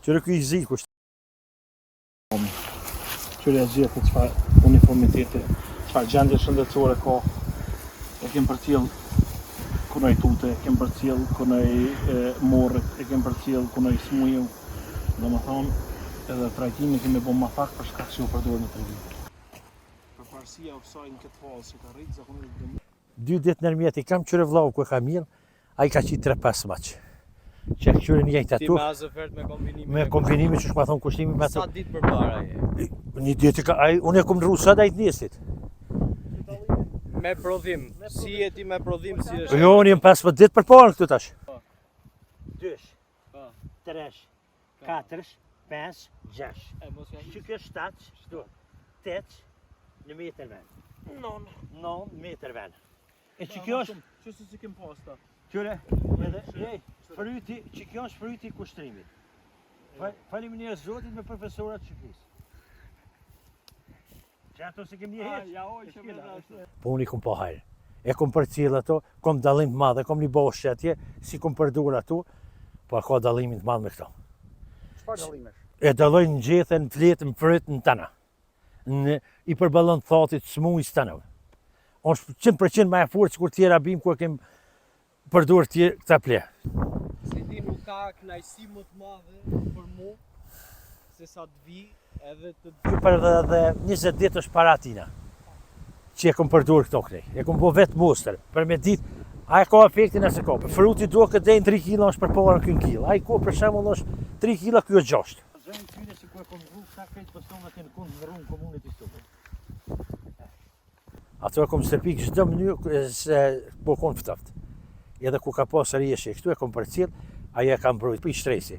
Qërë ky I zi kusht. Qërë e gjithë çfarë uniformiteti, çfarë gjendje shëndetësore ka. E kem përcjell kunoj tute, e kem përcjell kunoj morrët, e kem përcjell kunoj smuju. Domethënë, edhe trajtimi kemi bën më pak për shkak se u përdor në trajtim. Përparësia e kësaj në këtë fazë që ka rrit zakonisht 2 ditë nërmjet I kam qërë vlau ku e ka mirë, a I ka qitë 3-5 maq. Që e këqyre njëjtë Ti atu, me azëfert me kombinimi. me kombinimi që shma thonë kushtimi me Sa ditë përpara je? Një ditë unë e kom rru sa dajt njësit. Me prodhim. Si je ti me prodhim si është? Jo, unë jem 15 ditë përpara këtu tash. 2, 3, 4, 5, 6. Që kjo 7, 8, në metër ven. 9 metër ven. E që kjo është, që si kem pas ta. qyre, edhe, fryti, që kjo është fryti I kushtrimit. Faleminderit Zotit me profesorat shqipis. Që ato se kem një heq. Po unë I kom pa hajrë. E kom përcjell ato, kom dallim të madh, kom një boshë atje, si kom përdur ato, po ka dallimin të madh me këto. Çfarë dallimesh? E dallojnë në gjethe, në fletë, në fryt, në tana. I përballon thatit, smujës tënave. Është 100% më e fortë se kur tjera bim ku e kem përdur këta ple. Si ti nuk ka kënaqësi më të madhe për mua se sa të vi edhe të Për dhe 20 ditë është para tina që e kom përdur këto krej. E kom bo vetë mostër, për me ditë, a e ka efektin e se ka. Fruti do këtë dejnë 3 kg është për parën kënë kilo. A I ko për shembull është 3 kg, kjo është 6. Zënë tyne se ku e kom rru, këta krejtë pëstonë të në kundë në rrunë komunit I stupë. Ato e kom stërpik çdo mënyrë se po konë ftoftë. Edhe ku ka pas rjeshe, këtu e kom përcjell, ajo e kam mbrojt për I shtresi.